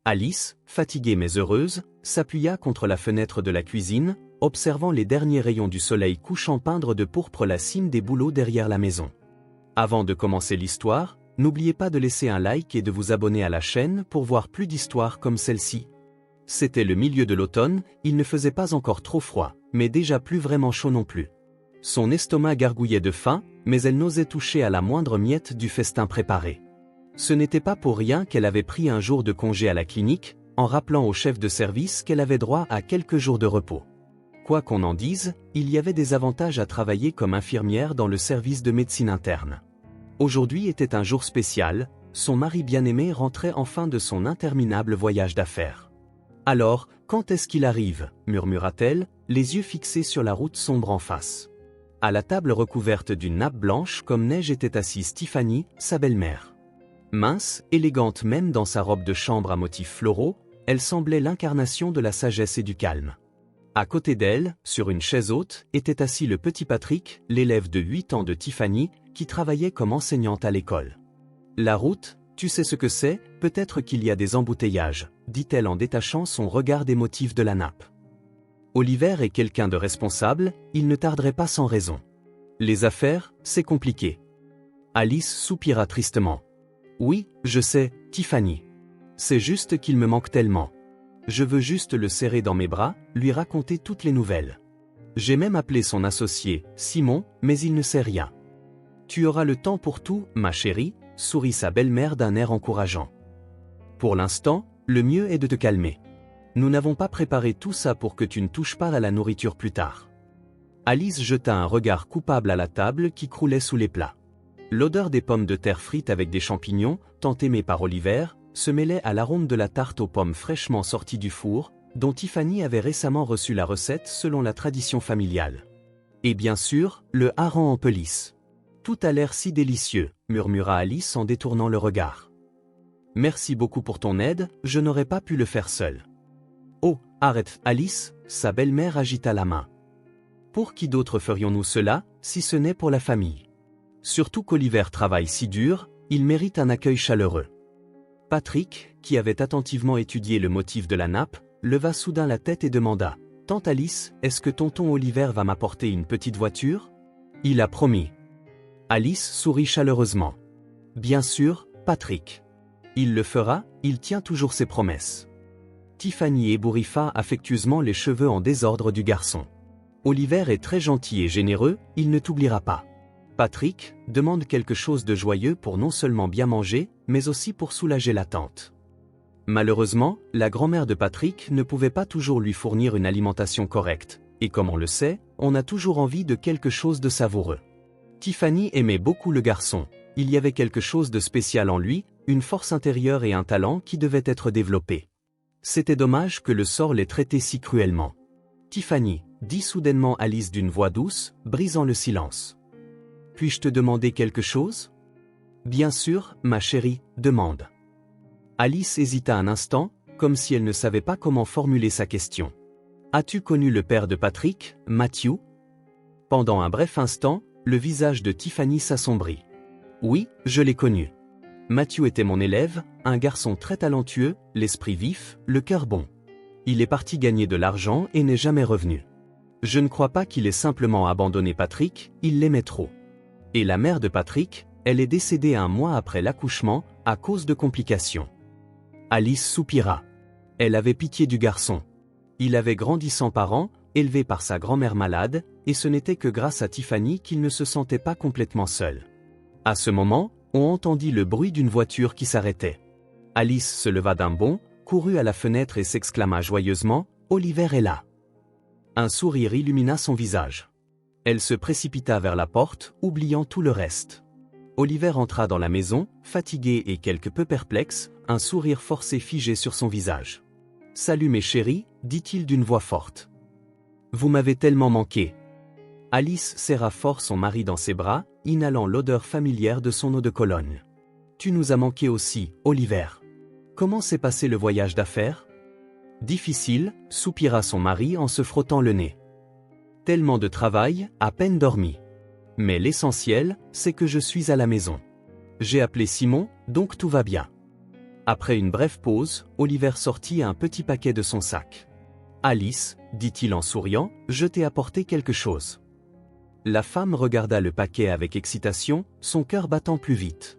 Alice, fatiguée mais heureuse, s'appuya contre la fenêtre de la cuisine, observant les derniers rayons du soleil couchant peindre de pourpre la cime des bouleaux derrière la maison. Avant de commencer l'histoire, n'oubliez pas de laisser un like et de vous abonner à la chaîne pour voir plus d'histoires comme celle-ci. C'était le milieu de l'automne, il ne faisait pas encore trop froid, mais déjà plus vraiment chaud non plus. Son estomac gargouillait de faim, mais elle n'osait toucher à la moindre miette du festin préparé. Ce n'était pas pour rien qu'elle avait pris un jour de congé à la clinique, en rappelant au chef de service qu'elle avait droit à quelques jours de repos. Quoi qu'on en dise, il y avait des avantages à travailler comme infirmière dans le service de médecine interne. Aujourd'hui était un jour spécial, son mari bien-aimé rentrait enfin de son interminable voyage d'affaires. « Alors, quand est-ce qu'il arrive » murmura-t-elle, les yeux fixés sur la route sombre en face. À la table recouverte d'une nappe blanche comme neige était assise Tiffany, sa belle-mère. Mince, élégante même dans sa robe de chambre à motifs floraux, elle semblait l'incarnation de la sagesse et du calme. À côté d'elle, sur une chaise haute, était assis le petit Patrick, l'élève de 8 ans de Tiffany, qui travaillait comme enseignante à l'école. « La route, tu sais ce que c'est, peut-être qu'il y a des embouteillages, » dit-elle en détachant son regard des motifs de la nappe. Oliver est quelqu'un de responsable, il ne tarderait pas sans raison. Les affaires, c'est compliqué. Alice soupira tristement. Oui, je sais, Tiffany. C'est juste qu'il me manque tellement. Je veux juste le serrer dans mes bras, lui raconter toutes les nouvelles. J'ai même appelé son associé, Simon, mais il ne sait rien. Tu auras le temps pour tout, ma chérie, sourit sa belle-mère d'un air encourageant. Pour l'instant, le mieux est de te calmer. Nous n'avons pas préparé tout ça pour que tu ne touches pas à la nourriture plus tard. Alice jeta un regard coupable à la table qui croulait sous les plats. L'odeur des pommes de terre frites avec des champignons, tant aimées par Oliver, se mêlait à l'arôme de la tarte aux pommes fraîchement sortie du four, dont Tiffany avait récemment reçu la recette selon la tradition familiale. Et bien sûr, le hareng en pelisse. Tout a l'air si délicieux, murmura Alice en détournant le regard. Merci beaucoup pour ton aide, je n'aurais pas pu le faire seule. Oh, arrête, Alice, sa belle-mère agita la main. Pour qui d'autre ferions-nous cela, si ce n'est pour la famille? Surtout qu'Oliver travaille si dur, il mérite un accueil chaleureux. Patrick, qui avait attentivement étudié le motif de la nappe, leva soudain la tête et demanda « Tante Alice, est-ce que tonton Oliver va m'apporter une petite voiture ?» Il a promis. Alice sourit chaleureusement. « Bien sûr, Patrick. Il le fera, il tient toujours ses promesses. » Tiffany ébouriffa affectueusement les cheveux en désordre du garçon. « Oliver est très gentil et généreux, il ne t'oubliera pas. » Patrick demande quelque chose de joyeux pour non seulement bien manger, mais aussi pour soulager la tante. Malheureusement, la grand-mère de Patrick ne pouvait pas toujours lui fournir une alimentation correcte, et comme on le sait, on a toujours envie de quelque chose de savoureux. Tiffany aimait beaucoup le garçon, il y avait quelque chose de spécial en lui, une force intérieure et un talent qui devaient être développés. C'était dommage que le sort les traitait si cruellement. « Tiffany » dit soudainement Alice d'une voix douce, brisant le silence. « Puis-je te demander quelque chose ?»« Bien sûr, ma chérie, demande. » Alice hésita un instant, comme si elle ne savait pas comment formuler sa question. « As-tu connu le père de Patrick, Matthew ?» Pendant un bref instant, le visage de Tiffany s'assombrit. « Oui, je l'ai connu. Matthew était mon élève, un garçon très talentueux, l'esprit vif, le cœur bon. Il est parti gagner de l'argent et n'est jamais revenu. Je ne crois pas qu'il ait simplement abandonné Patrick, il l'aimait trop. Et la mère de Patrick, elle est décédée 1 mois après l'accouchement, à cause de complications. » Alice soupira. Elle avait pitié du garçon. Il avait grandi sans parents, élevé par sa grand-mère malade, et ce n'était que grâce à Tiffany qu'il ne se sentait pas complètement seul. À ce moment, on entendit le bruit d'une voiture qui s'arrêtait. Alice se leva d'un bond, courut à la fenêtre et s'exclama joyeusement « Oliver est là !» Un sourire illumina son visage. Elle se précipita vers la porte, oubliant tout le reste. Oliver entra dans la maison, fatigué et quelque peu perplexe, un sourire forcé figé sur son visage. « Salut mes chéris » dit-il d'une voix forte. « Vous m'avez tellement manqué. » Alice serra fort son mari dans ses bras, inhalant l'odeur familière de son eau de Cologne. « Tu nous as manqué aussi, Oliver. Comment s'est passé le voyage d'affaires ?»« Difficile » soupira son mari en se frottant le nez. « Tellement de travail, à peine dormi. Mais l'essentiel, c'est que je suis à la maison. J'ai appelé Simon, donc tout va bien. » Après une brève pause, Oliver sortit un petit paquet de son sac. « Alice, dit-il en souriant, je t'ai apporté quelque chose. » La femme regarda le paquet avec excitation, son cœur battant plus vite.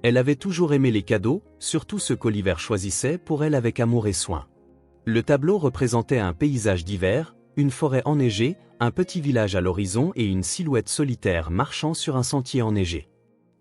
Elle avait toujours aimé les cadeaux, surtout ceux qu'Oliver choisissait pour elle avec amour et soin. Le tableau représentait un paysage d'hiver, une forêt enneigée, un petit village à l'horizon et une silhouette solitaire marchant sur un sentier enneigé.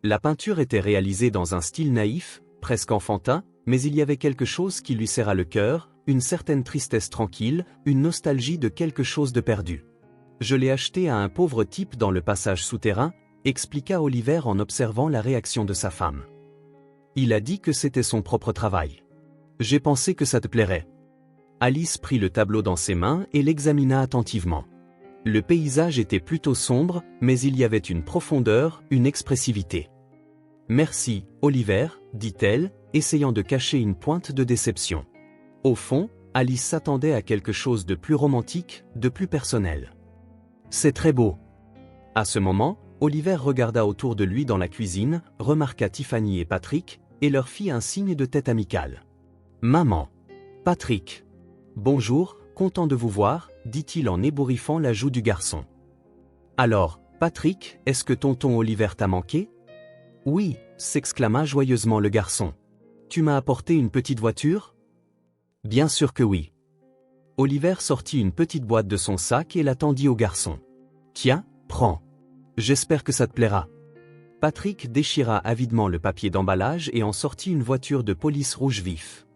La peinture était réalisée dans un style naïf, presque enfantin, mais il y avait quelque chose qui lui serra le cœur, une certaine tristesse tranquille, une nostalgie de quelque chose de perdu. « Je l'ai acheté à un pauvre type dans le passage souterrain », expliqua Oliver en observant la réaction de sa femme. « Il a dit que c'était son propre travail. J'ai pensé que ça te plairait. » Alice prit le tableau dans ses mains et l'examina attentivement. Le paysage était plutôt sombre, mais il y avait une profondeur, une expressivité. « Merci, Oliver, dit-elle, essayant de cacher une pointe de déception. Au fond, Alice s'attendait à quelque chose de plus romantique, de plus personnel. « C'est très beau. » À ce moment, Oliver regarda autour de lui dans la cuisine, remarqua Tiffany et Patrick, et leur fit un signe de tête amical. « Maman. Patrick. Bonjour, content de vous voir, dit-il en ébouriffant la joue du garçon. Alors, Patrick, est-ce que tonton Oliver t'a manqué? Oui, s'exclama joyeusement le garçon. Tu m'as apporté une petite voiture? Bien sûr que oui. Oliver sortit une petite boîte de son sac et la tendit au garçon. Tiens, prends. J'espère que ça te plaira. Patrick déchira avidement le papier d'emballage et en sortit une voiture de police rouge vif.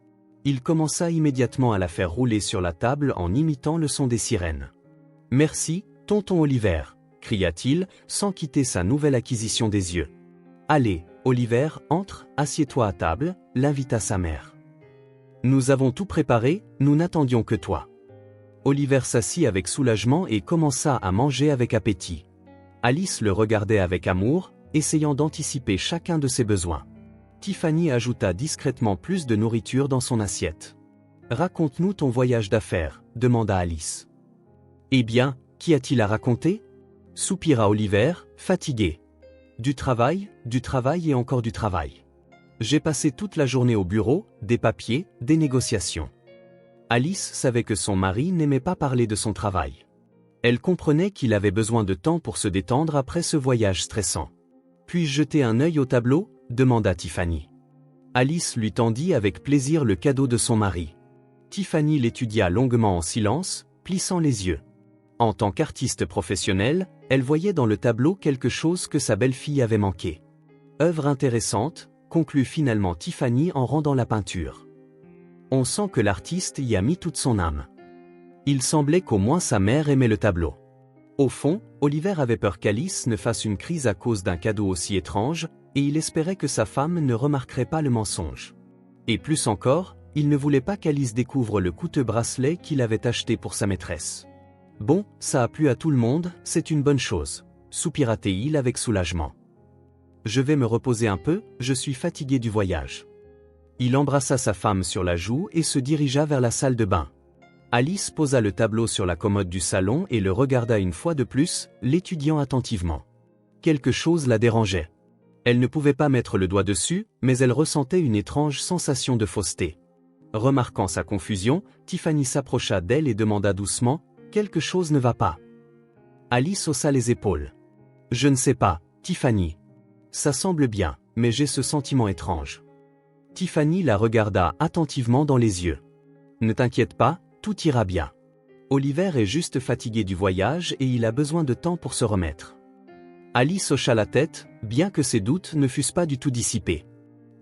Il commença immédiatement à la faire rouler sur la table en imitant le son des sirènes. « Merci, tonton Oliver » cria-t-il, sans quitter sa nouvelle acquisition des yeux. « Allez, Oliver, entre, assieds-toi à table » l'invita sa mère. « Nous avons tout préparé, nous n'attendions que toi. » Oliver s'assit avec soulagement et commença à manger avec appétit. Alice le regardait avec amour, essayant d'anticiper chacun de ses besoins. Tiffany ajouta discrètement plus de nourriture dans son assiette. « Raconte-nous ton voyage d'affaires » demanda Alice. « Eh bien, qu'y a-t-il à raconter » soupira Oliver, fatigué. « Du travail et encore du travail. J'ai passé toute la journée au bureau, des papiers, des négociations. » Alice savait que son mari n'aimait pas parler de son travail. Elle comprenait qu'il avait besoin de temps pour se détendre après ce voyage stressant. « Puis-je jeter un œil au tableau » demanda Tiffany. Alice lui tendit avec plaisir le cadeau de son mari. Tiffany l'étudia longuement en silence, plissant les yeux. En tant qu'artiste professionnelle, elle voyait dans le tableau quelque chose que sa belle-fille avait manqué. « Œuvre intéressante », conclut finalement Tiffany en rendant la peinture. On sent que l'artiste y a mis toute son âme. Il semblait qu'au moins sa mère aimait le tableau. Au fond, Oliver avait peur qu'Alice ne fasse une crise à cause d'un cadeau aussi étrange, et il espérait que sa femme ne remarquerait pas le mensonge. Et plus encore, il ne voulait pas qu'Alice découvre le coûteux bracelet qu'il avait acheté pour sa maîtresse. « Bon, ça a plu à tout le monde, c'est une bonne chose », soupira-t-il avec soulagement. « Je vais me reposer un peu, je suis fatigué du voyage. » Il embrassa sa femme sur la joue et se dirigea vers la salle de bain. Alice posa le tableau sur la commode du salon et le regarda une fois de plus, l'étudiant attentivement. Quelque chose la dérangeait. Elle ne pouvait pas mettre le doigt dessus, mais elle ressentait une étrange sensation de fausseté. Remarquant sa confusion, Tiffany s'approcha d'elle et demanda doucement « Quelque chose ne va pas ?» Alice haussa les épaules. « Je ne sais pas, Tiffany. Ça semble bien, mais j'ai ce sentiment étrange. » Tiffany la regarda attentivement dans les yeux. « Ne t'inquiète pas, tout ira bien. Oliver est juste fatigué du voyage et il a besoin de temps pour se remettre. » Alice hocha la tête, bien que ses doutes ne fussent pas du tout dissipés.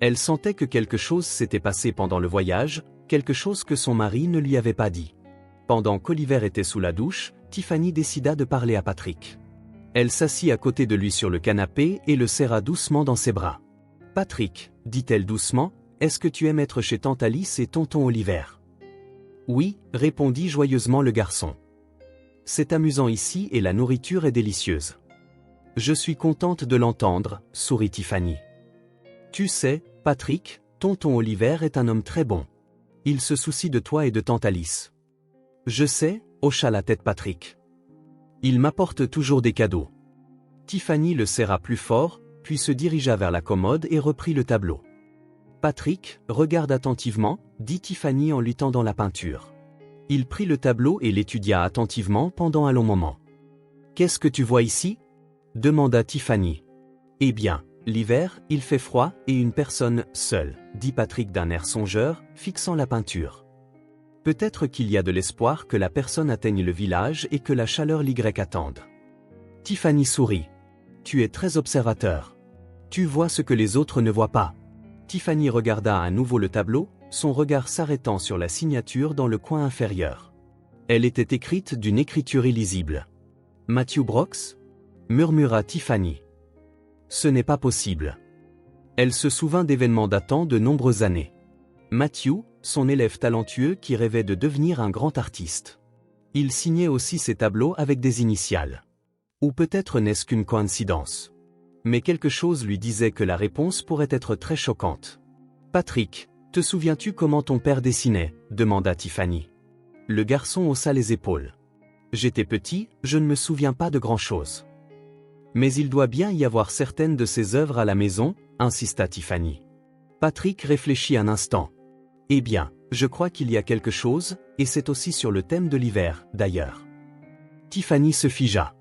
Elle sentait que quelque chose s'était passé pendant le voyage, quelque chose que son mari ne lui avait pas dit. Pendant qu'Oliver était sous la douche, Tiffany décida de parler à Patrick. Elle s'assit à côté de lui sur le canapé et le serra doucement dans ses bras. « Patrick, dit-elle doucement, est-ce que tu aimes être chez tante Alice et tonton Oliver ?»« Oui, répondit joyeusement le garçon. C'est amusant ici et la nourriture est délicieuse. » Je suis contente de l'entendre, sourit Tiffany. Tu sais, Patrick, tonton Oliver est un homme très bon. Il se soucie de toi et de tante Alice. Je sais, hocha la tête Patrick. Il m'apporte toujours des cadeaux. Tiffany le serra plus fort, puis se dirigea vers la commode et reprit le tableau. Patrick, regarde attentivement, dit Tiffany en lui tendant la peinture. Il prit le tableau et l'étudia attentivement pendant un long moment. Qu'est-ce que tu vois ici? Demanda Tiffany. Eh bien, l'hiver, il fait froid et une personne seule, dit Patrick d'un air songeur, fixant la peinture. Peut-être qu'il y a de l'espoir que la personne atteigne le village et que la chaleur l'y attende. Tiffany sourit. Tu es très observateur. Tu vois ce que les autres ne voient pas. Tiffany regarda à nouveau le tableau, son regard s'arrêtant sur la signature dans le coin inférieur. Elle était écrite d'une écriture illisible. Matthew Brooks? Murmura Tiffany. Ce n'est pas possible. Elle se souvint d'événements datant de nombreuses années. Matthew, son élève talentueux qui rêvait de devenir un grand artiste. Il signait aussi ses tableaux avec des initiales. Ou peut-être n'est-ce qu'une coïncidence. Mais quelque chose lui disait que la réponse pourrait être très choquante. Patrick, te souviens-tu comment ton père dessinait? Demanda Tiffany. Le garçon haussa les épaules. J'étais petit, je ne me souviens pas de grand-chose. Mais il doit bien y avoir certaines de ses œuvres à la maison, insista Tiffany. Patrick réfléchit un instant. Eh bien, je crois qu'il y a quelque chose, et c'est aussi sur le thème de l'hiver, d'ailleurs. Tiffany se figea.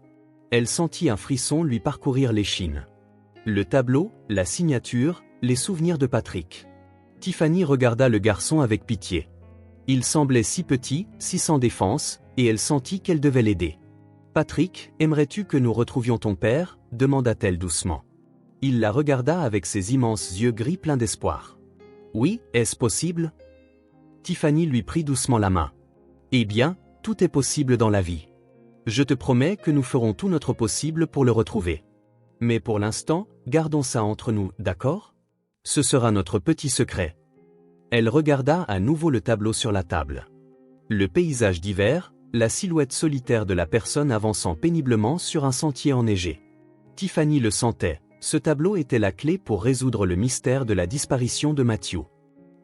Elle sentit un frisson lui parcourir l'échine. Le tableau, la signature, les souvenirs de Patrick. Tiffany regarda le garçon avec pitié. Il semblait si petit, si sans défense, et elle sentit qu'elle devait l'aider. Patrick, aimerais-tu que nous retrouvions ton père? Demanda-t-elle doucement. Il la regarda avec ses immenses yeux gris pleins d'espoir. Oui, est-ce possible? Tiffany lui prit doucement la main. Eh bien, tout est possible dans la vie. Je te promets que nous ferons tout notre possible pour le retrouver. Mais pour l'instant, gardons ça entre nous, d'accord? Ce sera notre petit secret. Elle regarda à nouveau le tableau sur la table. Le paysage d'hiver, la silhouette solitaire de la personne avançant péniblement sur un sentier enneigé. Tiffany le sentait, ce tableau était la clé pour résoudre le mystère de la disparition de Matthew.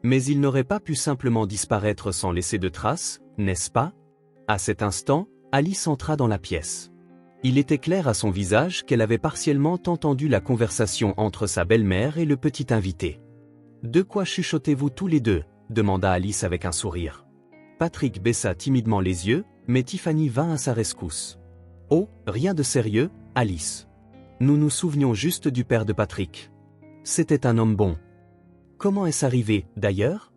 Mais il n'aurait pas pu simplement disparaître sans laisser de traces, n'est-ce pas? À cet instant, Alice entra dans la pièce. Il était clair à son visage qu'elle avait partiellement entendu la conversation entre sa belle-mère et le petit invité. « De quoi chuchotez-vous tous les deux » demanda Alice avec un sourire. Patrick baissa timidement les yeux, mais Tiffany vint à sa rescousse. « Oh, rien de sérieux, Alice. Nous nous souvenions juste du père de Patrick. C'était un homme bon. » « Comment est-ce arrivé, d'ailleurs?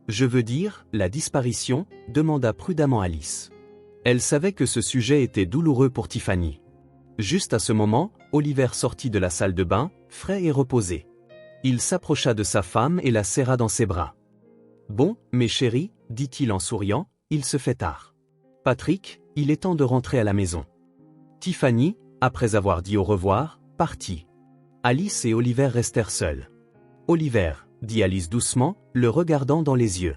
Je veux dire, la disparition, demanda prudemment Alice. Elle savait que ce sujet était douloureux pour Tiffany. Juste à ce moment, Oliver sortit de la salle de bain, frais et reposé. Il s'approcha de sa femme et la serra dans ses bras. « Bon, mes chéris, dit-il en souriant, il se fait tard. Patrick, il est temps de rentrer à la maison. » Tiffany, après avoir dit au revoir, partit. Alice et Oliver restèrent seuls. « Oliver, dit Alice doucement, le regardant dans les yeux.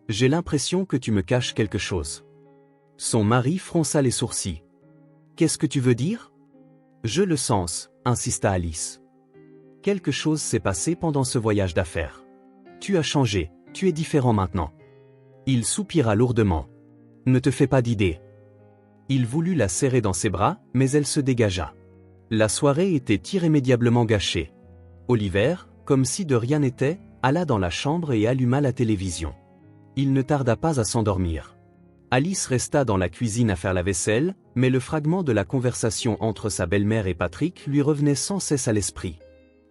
J'ai l'impression que tu me caches quelque chose. » Son mari fronça les sourcils. « Qu'est-ce que tu veux dire? » Je le sens, insista Alice. Quelque chose s'est passé pendant ce voyage d'affaires. Tu as changé, tu es différent maintenant. Il soupira lourdement. Ne te fais pas d'idée. Il voulut la serrer dans ses bras, mais elle se dégagea. La soirée était irrémédiablement gâchée. Oliver, comme si de rien n'était, alla dans la chambre et alluma la télévision. Il ne tarda pas à s'endormir. Alice resta dans la cuisine à faire la vaisselle, mais le fragment de la conversation entre sa belle-mère et Patrick lui revenait sans cesse à l'esprit.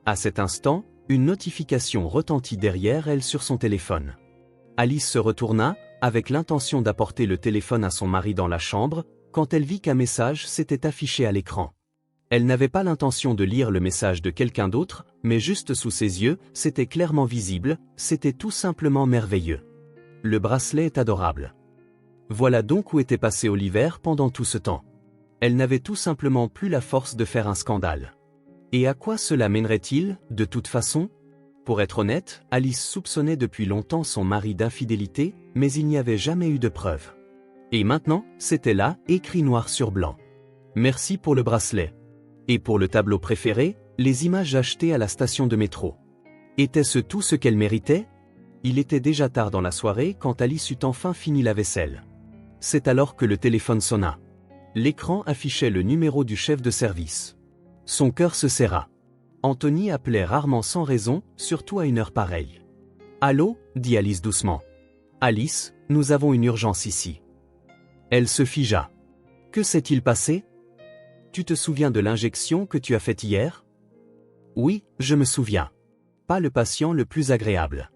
À cet instant, une notification retentit derrière elle sur son téléphone. Alice se retourna, avec l'intention d'apporter le téléphone à son mari dans la chambre, quand elle vit qu'un message s'était affiché à l'écran. Elle n'avait pas l'intention de lire le message de quelqu'un d'autre, mais juste sous ses yeux, c'était clairement visible, c'était tout simplement merveilleux. Le bracelet est adorable. Voilà donc où était passé Oliver pendant tout ce temps. Elle n'avait tout simplement plus la force de faire un scandale. Et à quoi cela mènerait-il, de toute façon? Pour être honnête, Alice soupçonnait depuis longtemps son mari d'infidélité, mais il n'y avait jamais eu de preuves. Et maintenant, c'était là, écrit noir sur blanc. Merci pour le bracelet. Et pour le tableau préféré, les images achetées à la station de métro. Était-ce tout ce qu'elle méritait? Il était déjà tard dans la soirée quand Alice eut enfin fini la vaisselle. C'est alors que le téléphone sonna. L'écran affichait le numéro du chef de service. Son cœur se serra. Anthony appelait rarement sans raison, surtout à une heure pareille. « Allô » dit Alice doucement. « Alice, nous avons une urgence ici. » Elle se figea. « Que s'est-il passé ? Tu te souviens de l'injection que tu as faite hier ? » « Oui, je me souviens. Pas le patient le plus agréable.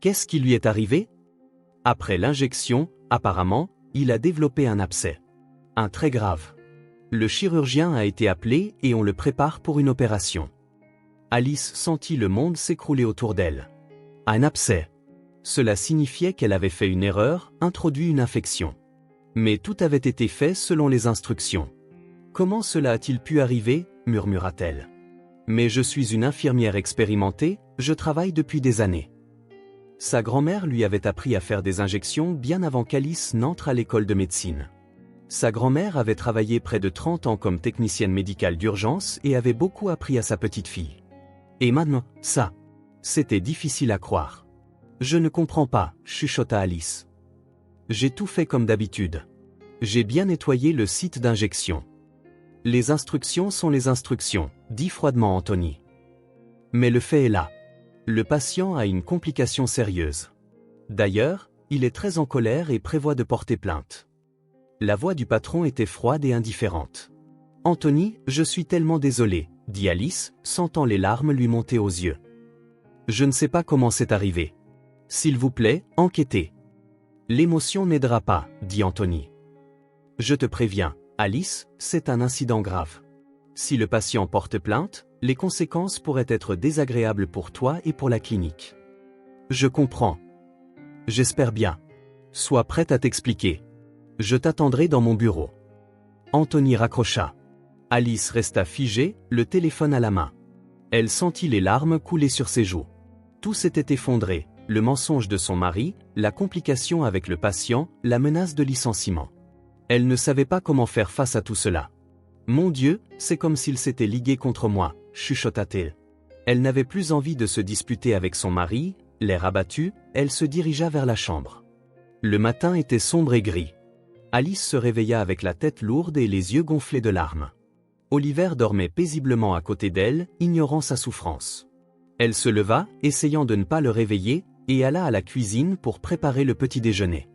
Qu'est-ce qui lui est arrivé ? » Après l'injection, apparemment, il a développé un abcès. Un très grave. Le chirurgien a été appelé et on le prépare pour une opération. Alice sentit le monde s'écrouler autour d'elle. Un abcès. Cela signifiait qu'elle avait fait une erreur, introduit une infection. Mais tout avait été fait selon les instructions. « Comment cela a-t-il pu arriver » murmura-t-elle. « Mais je suis une infirmière expérimentée, je travaille depuis des années. » Sa grand-mère lui avait appris à faire des injections bien avant qu'Alice n'entre à l'école de médecine. Sa grand-mère avait travaillé près de 30 ans comme technicienne médicale d'urgence et avait beaucoup appris à sa petite-fille. Et maintenant, ça. C'était difficile à croire. « Je ne comprends pas, » chuchota Alice. « J'ai tout fait comme d'habitude. J'ai bien nettoyé le site d'injection. » « Les instructions sont les instructions, » dit froidement Anthony. « Mais le fait est là. Le patient a une complication sérieuse. D'ailleurs, il est très en colère et prévoit de porter plainte. » La voix du patron était froide et indifférente. « Anthony, je suis tellement désolé, » dit Alice, sentant les larmes lui monter aux yeux. « Je ne sais pas comment c'est arrivé. S'il vous plaît, enquêtez. »« L'émotion n'aidera pas, » dit Anthony. « Je te préviens, Alice, c'est un incident grave. Si le patient porte plainte, les conséquences pourraient être désagréables pour toi et pour la clinique. »« Je comprends. J'espère bien. Sois prête à t'expliquer. Je t'attendrai dans mon bureau. » Anthony raccrocha. Alice resta figée, le téléphone à la main. Elle sentit les larmes couler sur ses joues. Tout s'était effondré, le mensonge de son mari, la complication avec le patient, la menace de licenciement. Elle ne savait pas comment faire face à tout cela. « Mon Dieu, c'est comme s'il s'était ligué contre moi », chuchota-t-elle. Elle n'avait plus envie de se disputer avec son mari, l'air abattu, elle se dirigea vers la chambre. Le matin était sombre et gris. Alice se réveilla avec la tête lourde et les yeux gonflés de larmes. Oliver dormait paisiblement à côté d'elle, ignorant sa souffrance. Elle se leva, essayant de ne pas le réveiller, et alla à la cuisine pour préparer le petit déjeuner.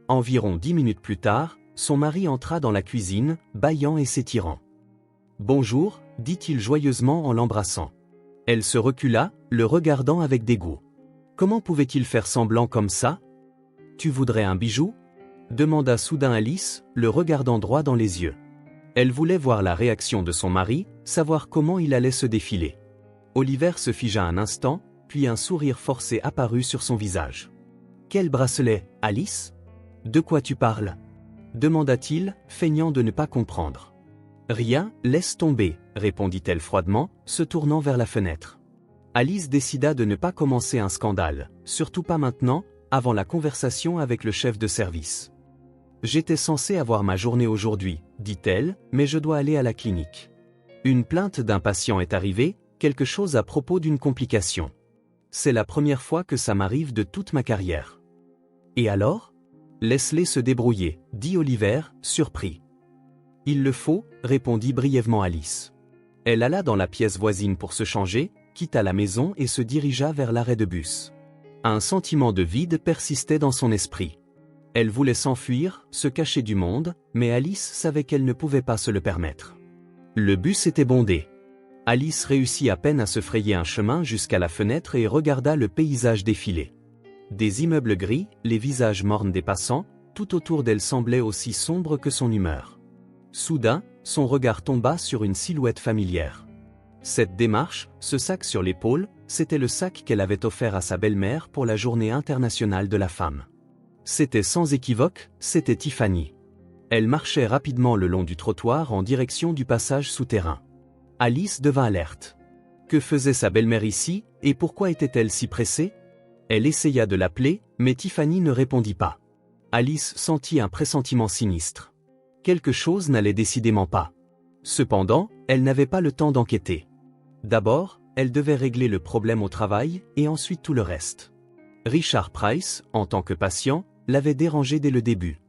Environ 10 minutes plus tard, son mari entra dans la cuisine, bâillant et s'étirant. « Bonjour » dit-il joyeusement en l'embrassant. Elle se recula, le regardant avec dégoût. Comment pouvait-il faire semblant comme ça ? « Tu voudrais un bijou » demanda soudain Alice, le regardant droit dans les yeux. Elle voulait voir la réaction de son mari, savoir comment il allait se défiler. Oliver se figea un instant, puis un sourire forcé apparut sur son visage. « Quel bracelet, Alice ? De quoi tu parles ? » demanda-t-il, feignant de ne pas comprendre. « Rien, laisse tomber, » répondit-elle froidement, se tournant vers la fenêtre. Alice décida de ne pas commencer un scandale, surtout pas maintenant, avant la conversation avec le chef de service. « J'étais censée avoir ma journée aujourd'hui, » dit-elle, « mais je dois aller à la clinique. Une plainte d'un patient est arrivée, quelque chose à propos d'une complication. C'est la première fois que ça m'arrive de toute ma carrière. »« Et alors ? Laisse-les se débrouiller, » dit Oliver, surpris. « Il le faut, » répondit brièvement Alice. Elle alla dans la pièce voisine pour se changer, quitta la maison et se dirigea vers l'arrêt de bus. Un sentiment de vide persistait dans son esprit. Elle voulait s'enfuir, se cacher du monde, mais Alice savait qu'elle ne pouvait pas se le permettre. Le bus était bondé. Alice réussit à peine à se frayer un chemin jusqu'à la fenêtre et regarda le paysage défiler. Des immeubles gris, les visages mornes des passants, tout autour d'elle semblait aussi sombre que son humeur. Soudain, son regard tomba sur une silhouette familière. Cette démarche, ce sac sur l'épaule, c'était le sac qu'elle avait offert à sa belle-mère pour la Journée internationale de la femme. C'était sans équivoque, c'était Tiffany. Elle marchait rapidement le long du trottoir en direction du passage souterrain. Alice devint alerte. Que faisait sa belle-mère ici, et pourquoi était-elle si pressée ? Elle essaya de l'appeler, mais Tiffany ne répondit pas. Alice sentit un pressentiment sinistre. Quelque chose n'allait décidément pas. Cependant, elle n'avait pas le temps d'enquêter. D'abord, elle devait régler le problème au travail, et ensuite tout le reste. Richard Price, en tant que patient, l'avait dérangé dès le début.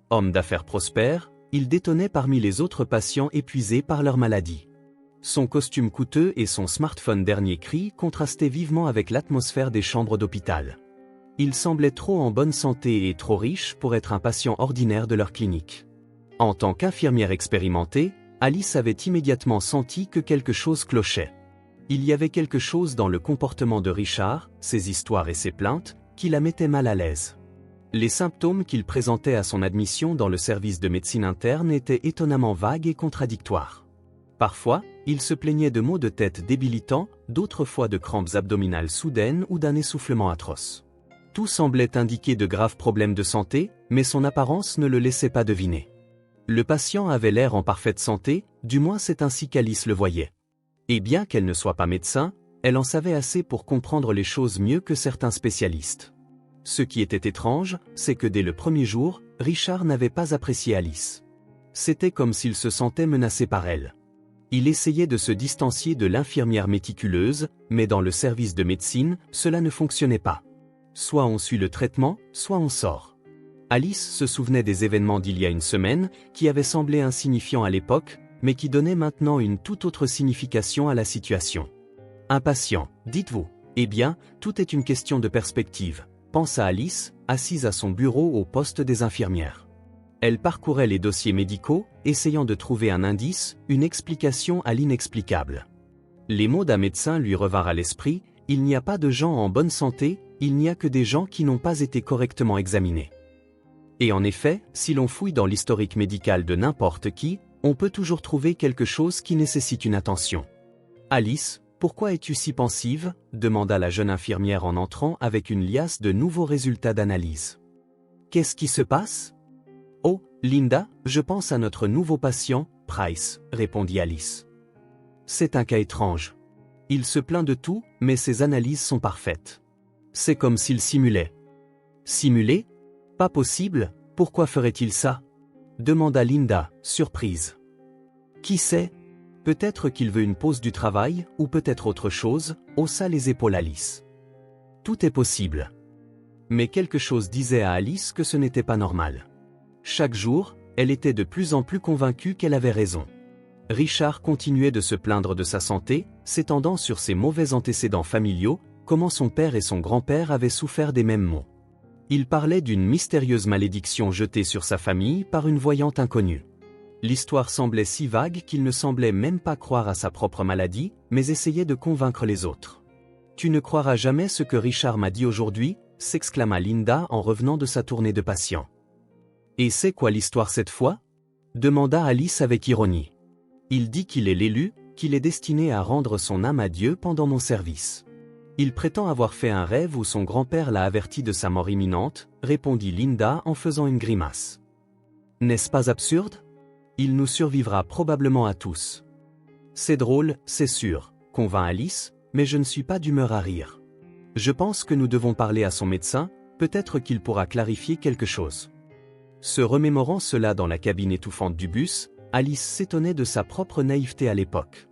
Homme d'affaires prospère, il détonnait parmi les autres patients épuisés par leur maladie. Son costume coûteux et son smartphone dernier cri contrastaient vivement avec l'atmosphère des chambres d'hôpital. Il semblait trop en bonne santé et trop riche pour être un patient ordinaire de leur clinique. En tant qu'infirmière expérimentée, Alice avait immédiatement senti que quelque chose clochait. Il y avait quelque chose dans le comportement de Richard, ses histoires et ses plaintes, qui la mettaient mal à l'aise. Les symptômes qu'il présentait à son admission dans le service de médecine interne étaient étonnamment vagues et contradictoires. Parfois, il se plaignait de maux de tête débilitants, d'autres fois de crampes abdominales soudaines ou d'un essoufflement atroce. Tout semblait indiquer de graves problèmes de santé, mais son apparence ne le laissait pas deviner. Le patient avait l'air en parfaite santé, du moins c'est ainsi qu'Alice le voyait. Et bien qu'elle ne soit pas médecin, elle en savait assez pour comprendre les choses mieux que certains spécialistes. Ce qui était étrange, c'est que dès le premier jour, Richard n'avait pas apprécié Alice. C'était comme s'il se sentait menacé par elle. Il essayait de se distancier de l'infirmière méticuleuse, mais dans le service de médecine, cela ne fonctionnait pas. Soit on suit le traitement, soit on sort. Alice se souvenait des événements d'il y a une semaine, qui avaient semblé insignifiants à l'époque, mais qui donnaient maintenant une toute autre signification à la situation. Impatient, dites-vous. Eh bien, tout est une question de perspective, pensa Alice, assise à son bureau au poste des infirmières. Elle parcourait les dossiers médicaux, essayant de trouver un indice, une explication à l'inexplicable. Les mots d'un médecin lui revinrent à l'esprit, il n'y a pas de gens en bonne santé, il n'y a que des gens qui n'ont pas été correctement examinés. Et en effet, si l'on fouille dans l'historique médical de n'importe qui, on peut toujours trouver quelque chose qui nécessite une attention. Alice, pourquoi es-tu si pensive ? Demanda la jeune infirmière en entrant avec une liasse de nouveaux résultats d'analyse. Qu'est-ce qui se passe ? Oh, Linda, je pense à notre nouveau patient, Price, répondit Alice. C'est un cas étrange. Il se plaint de tout, mais ses analyses sont parfaites. C'est comme s'il simulait. Simuler ? Pas possible, pourquoi ferait-il ça ? Demanda Linda, surprise. Qui sait ? Peut-être qu'il veut une pause du travail, ou peut-être autre chose, haussa les épaules Alice. Tout est possible. Mais quelque chose disait à Alice que ce n'était pas normal. Chaque jour, elle était de plus en plus convaincue qu'elle avait raison. Richard continuait de se plaindre de sa santé, s'étendant sur ses mauvais antécédents familiaux, comment son père et son grand-père avaient souffert des mêmes maux. Il parlait d'une mystérieuse malédiction jetée sur sa famille par une voyante inconnue. L'histoire semblait si vague qu'il ne semblait même pas croire à sa propre maladie, mais essayait de convaincre les autres. « Tu ne croiras jamais ce que Richard m'a dit aujourd'hui » s'exclama Linda en revenant de sa tournée de patients. « Et c'est quoi l'histoire cette fois » demanda Alice avec ironie. « Il dit qu'il est l'élu, qu'il est destiné à rendre son âme à Dieu pendant mon service. Il prétend avoir fait un rêve où son grand-père l'a averti de sa mort imminente, » répondit Linda en faisant une grimace. « N'est-ce pas absurde ? Il nous survivra probablement à tous. »« C'est drôle, c'est sûr, » convint Alice, mais je ne suis pas d'humeur à rire. Je pense que nous devons parler à son médecin, peut-être qu'il pourra clarifier quelque chose. Se remémorant cela dans la cabine étouffante du bus, Alice s'étonnait de sa propre naïveté à l'époque.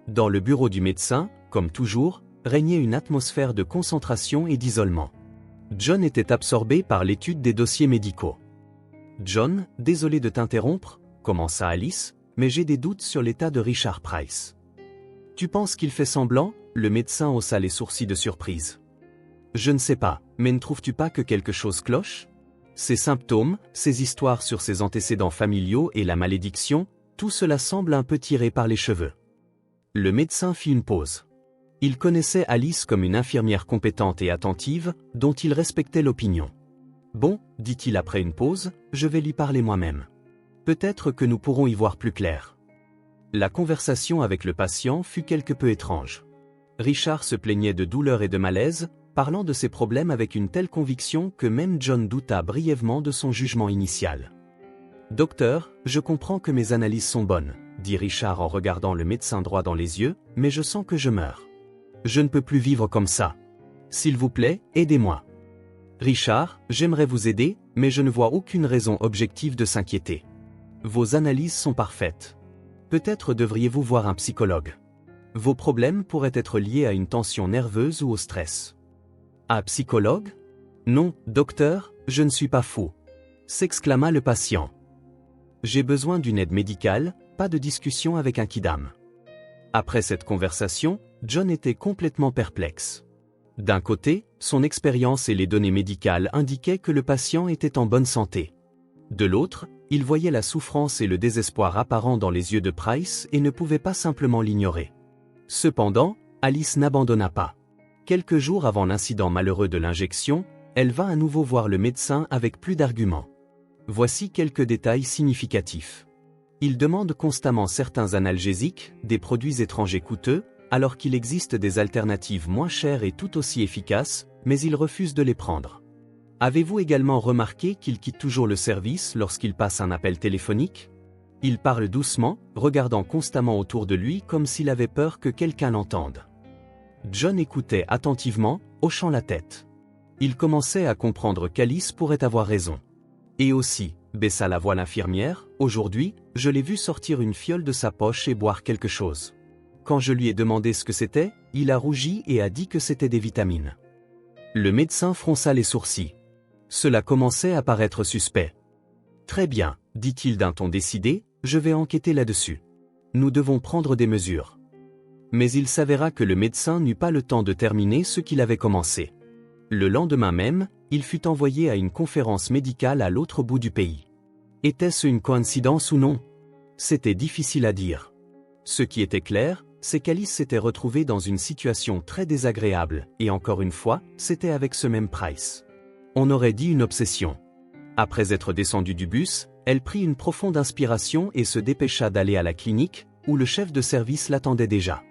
Dans le bureau du médecin, comme toujours, régnait une atmosphère de concentration et d'isolement. John était absorbé par l'étude des dossiers médicaux. « John, désolé de t'interrompre, » commença Alice, « mais j'ai des doutes sur l'état de Richard Price. »« Tu penses qu'il fait semblant ?» Le médecin haussa les sourcils de surprise. « Je ne sais pas, mais ne trouves-tu pas que quelque chose cloche ? Ses symptômes, ses histoires sur ses antécédents familiaux et la malédiction, tout cela semble un peu tiré par les cheveux. » Le médecin fit une pause. Il connaissait Alice comme une infirmière compétente et attentive, dont il respectait l'opinion. « Bon, dit-il après une pause, je vais lui parler moi-même. Peut-être que nous pourrons y voir plus clair. » La conversation avec le patient fut quelque peu étrange. Richard se plaignait de douleurs et de malaise, parlant de ses problèmes avec une telle conviction que même John douta brièvement de son jugement initial. « Docteur, je comprends que mes analyses sont bonnes, » dit Richard en regardant le médecin droit dans les yeux, « mais je sens que je meurs. Je ne peux plus vivre comme ça. S'il vous plaît, aidez-moi. » « Richard, j'aimerais vous aider, mais je ne vois aucune raison objective de s'inquiéter. Vos analyses sont parfaites. Peut-être devriez-vous voir un psychologue. Vos problèmes pourraient être liés à une tension nerveuse ou au stress. » « Un psychologue ? Non, docteur, je ne suis pas fou. » s'exclama le patient. « J'ai besoin d'une aide médicale, pas de discussion avec un kidam. » Après cette conversation, John était complètement perplexe. D'un côté, son expérience et les données médicales indiquaient que le patient était en bonne santé. De l'autre, il voyait la souffrance et le désespoir apparents dans les yeux de Price et ne pouvait pas simplement l'ignorer. Cependant, Alice n'abandonna pas. Quelques jours avant l'incident malheureux de l'injection, elle va à nouveau voir le médecin avec plus d'arguments. Voici quelques détails significatifs. Il demande constamment certains analgésiques, des produits étrangers coûteux, alors qu'il existe des alternatives moins chères et tout aussi efficaces, mais il refuse de les prendre. Avez-vous également remarqué qu'il quitte toujours le service lorsqu'il passe un appel téléphonique? Il parle doucement, regardant constamment autour de lui comme s'il avait peur que quelqu'un l'entende. John écoutait attentivement, hochant la tête. Il commençait à comprendre qu'Alice pourrait avoir raison. Et aussi, baissa la voix l'infirmière, aujourd'hui, je l'ai vu sortir une fiole de sa poche et boire quelque chose. Quand je lui ai demandé ce que c'était, il a rougi et a dit que c'était des vitamines. Le médecin fronça les sourcils. Cela commençait à paraître suspect. Très bien, dit-il d'un ton décidé, je vais enquêter là-dessus. Nous devons prendre des mesures. Mais il s'avéra que le médecin n'eut pas le temps de terminer ce qu'il avait commencé. Le lendemain même, il fut envoyé à une conférence médicale à l'autre bout du pays. Était-ce une coïncidence ou non? C'était difficile à dire. Ce qui était clair, c'est qu'Alice s'était retrouvée dans une situation très désagréable, et encore une fois, c'était avec ce même Price. On aurait dit une obsession. Après être descendue du bus, elle prit une profonde inspiration et se dépêcha d'aller à la clinique, où le chef de service l'attendait déjà.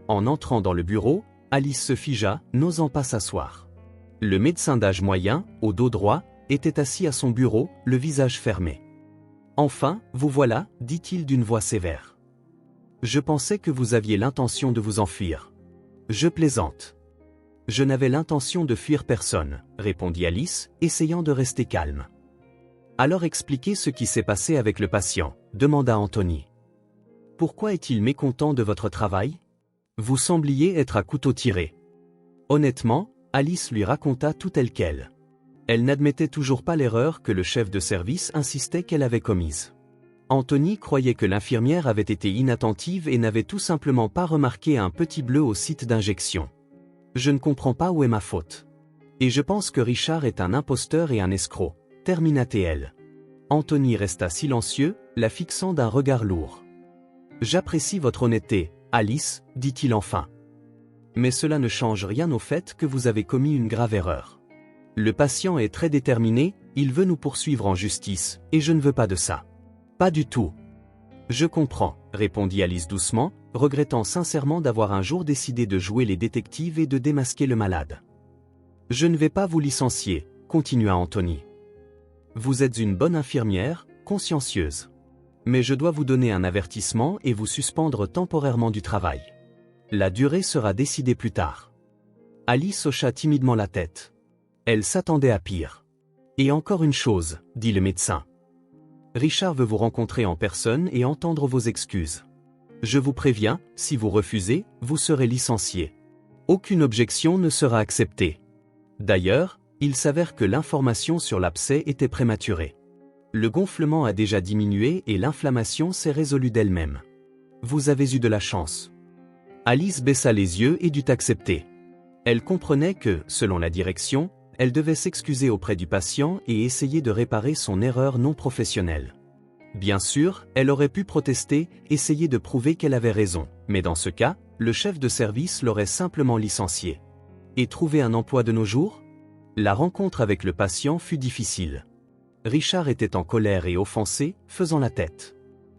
En entrant dans le bureau, Alice se figea, n'osant pas s'asseoir. Le médecin d'âge moyen, au dos droit, était assis à son bureau, le visage fermé. « Enfin, vous voilà, dit-il d'une voix sévère. Je pensais que vous aviez l'intention de vous enfuir. Je plaisante. Je n'avais l'intention de fuir personne, répondit Alice, essayant de rester calme. Alors expliquez ce qui s'est passé avec le patient, demanda Anthony. Pourquoi est-il mécontent de votre travail? Vous sembliez être à couteau tiré. Honnêtement, Alice lui raconta tout tel quel. Elle n'admettait toujours pas l'erreur que le chef de service insistait qu'elle avait commise. Anthony croyait que l'infirmière avait été inattentive et n'avait tout simplement pas remarqué un petit bleu au site d'injection. Je ne comprends pas où est ma faute. Et je pense que Richard est un imposteur et un escroc, termina-t-elle. Anthony resta silencieux, la fixant d'un regard lourd. J'apprécie votre honnêteté, Alice, dit-il enfin. Mais cela ne change rien au fait que vous avez commis une grave erreur. Le patient est très déterminé, il veut nous poursuivre en justice, et je ne veux pas de ça. Pas du tout. Je comprends, répondit Alice doucement, regrettant sincèrement d'avoir un jour décidé de jouer les détectives et de démasquer le malade. Je ne vais pas vous licencier, continua Anthony. Vous êtes une bonne infirmière, consciencieuse. Mais je dois vous donner un avertissement et vous suspendre temporairement du travail. La durée sera décidée plus tard. Alice hocha timidement la tête. Elle s'attendait à pire. Et encore une chose, dit le médecin. Richard veut vous rencontrer en personne et entendre vos excuses. Je vous préviens, si vous refusez, vous serez licencié. Aucune objection ne sera acceptée. D'ailleurs, il s'avère que l'information sur l'abcès était prématurée. Le gonflement a déjà diminué et l'inflammation s'est résolue d'elle-même. Vous avez eu de la chance. Alice baissa les yeux et dut accepter. Elle comprenait que, selon la direction, elle devait s'excuser auprès du patient et essayer de réparer son erreur non professionnelle. Bien sûr, elle aurait pu protester, essayer de prouver qu'elle avait raison, mais dans ce cas, le chef de service l'aurait simplement licenciée. Et trouver un emploi de nos jours? La rencontre avec le patient fut difficile. Richard était en colère et offensé, faisant la tête.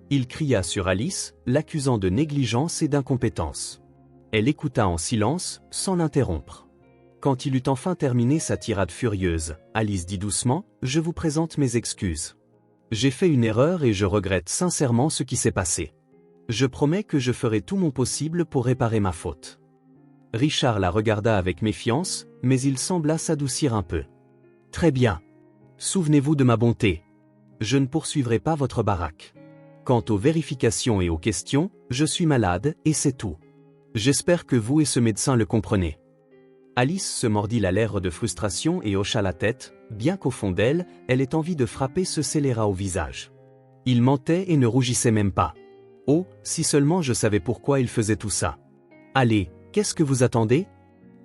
Il cria sur Alice, l'accusant de négligence et d'incompétence. Elle écouta en silence, sans l'interrompre. Quand il eut enfin terminé sa tirade furieuse, Alice dit doucement, « Je vous présente mes excuses. J'ai fait une erreur et je regrette sincèrement ce qui s'est passé. Je promets que je ferai tout mon possible pour réparer ma faute. » Richard la regarda avec méfiance, mais il sembla s'adoucir un peu. « Très bien. Souvenez-vous de ma bonté. Je ne poursuivrai pas votre baraque. Quant aux vérifications et aux questions, je suis malade, et c'est tout. J'espère que vous et ce médecin le comprenez. » Alice se mordit la lèvre de frustration et hocha la tête, bien qu'au fond d'elle, elle ait envie de frapper ce scélérat au visage. Il mentait et ne rougissait même pas. Oh, si seulement je savais pourquoi il faisait tout ça. Allez, qu'est-ce que vous attendez?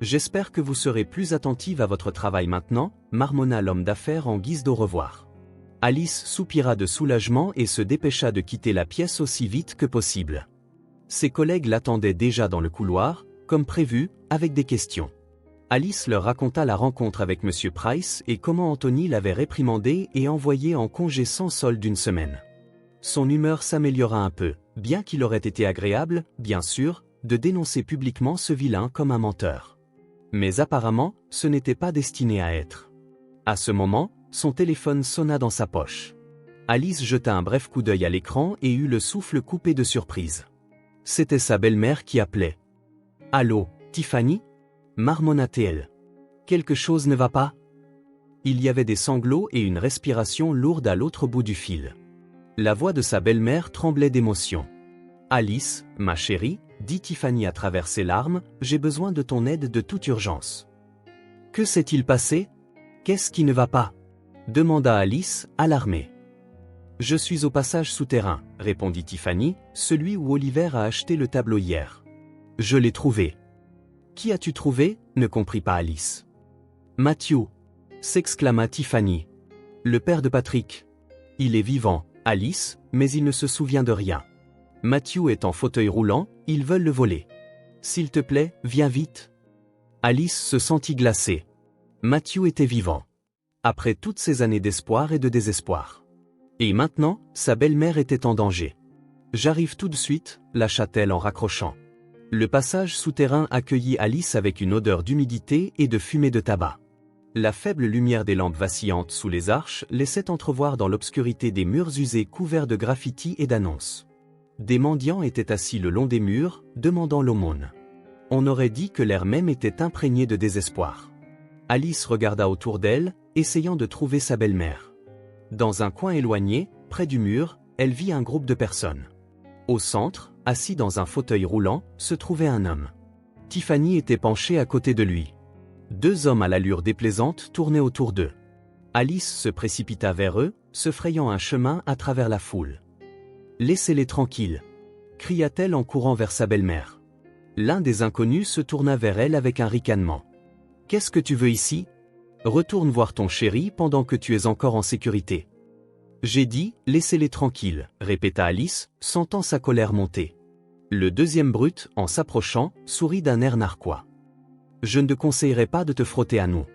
J'espère que vous serez plus attentive à votre travail maintenant, marmonna l'homme d'affaires en guise d'au revoir. Alice soupira de soulagement et se dépêcha de quitter la pièce aussi vite que possible. Ses collègues l'attendaient déjà dans le couloir, comme prévu, avec des questions. Alice leur raconta la rencontre avec M. Price et comment Anthony l'avait réprimandé et envoyé en congé sans solde d'une semaine. Son humeur s'améliora un peu, bien qu'il aurait été agréable, bien sûr, de dénoncer publiquement ce vilain comme un menteur. Mais apparemment, ce n'était pas destiné à être. À ce moment, son téléphone sonna dans sa poche. Alice jeta un bref coup d'œil à l'écran et eut le souffle coupé de surprise. C'était sa belle-mère qui appelait. « Allô, Tiffany ?» marmonna-t-elle. « Quelque chose ne va pas ?» Il y avait des sanglots et une respiration lourde à l'autre bout du fil. La voix de sa belle-mère tremblait d'émotion. « Alice, ma chérie, » dit Tiffany à travers ses larmes, « j'ai besoin de ton aide de toute urgence. »« Que s'est-il passé? Qu'est-ce qui ne va pas ?» demanda Alice, alarmée. « Je suis au passage souterrain, » répondit Tiffany, « celui où Oliver a acheté le tableau hier. Je l'ai trouvé. »« Qui as-tu trouvé ?» ne comprit pas Alice. « Matthew » s'exclama Tiffany. « Le père de Patrick. Il est vivant, Alice, mais il ne se souvient de rien. Matthew est en fauteuil roulant, ils veulent le voler. S'il te plaît, viens vite. » Alice se sentit glacée. Matthew était vivant. Après toutes ces années d'espoir et de désespoir. Et maintenant, sa belle-mère était en danger. « J'arrive tout de suite », lâcha-t-elle en raccrochant. Le passage souterrain accueillit Alice avec une odeur d'humidité et de fumée de tabac. La faible lumière des lampes vacillantes sous les arches laissait entrevoir dans l'obscurité des murs usés couverts de graffitis et d'annonces. Des mendiants étaient assis le long des murs, demandant l'aumône. On aurait dit que l'air même était imprégné de désespoir. Alice regarda autour d'elle, essayant de trouver sa belle-mère. Dans un coin éloigné, près du mur, elle vit un groupe de personnes. Au centre, assis dans un fauteuil roulant, se trouvait un homme. Tiffany était penchée à côté de lui. Deux hommes à l'allure déplaisante tournaient autour d'eux. Alice se précipita vers eux, se frayant un chemin à travers la foule. « Laissez-les tranquilles !» cria-t-elle en courant vers sa belle-mère. L'un des inconnus se tourna vers elle avec un ricanement. « Qu'est-ce que tu veux ici ? Retourne voir ton chéri pendant que tu es encore en sécurité. »« J'ai dit, laissez-les tranquilles », répéta Alice, sentant sa colère monter. Le deuxième brute, en s'approchant, sourit d'un air narquois. « Je ne te conseillerais pas de te frotter à nous.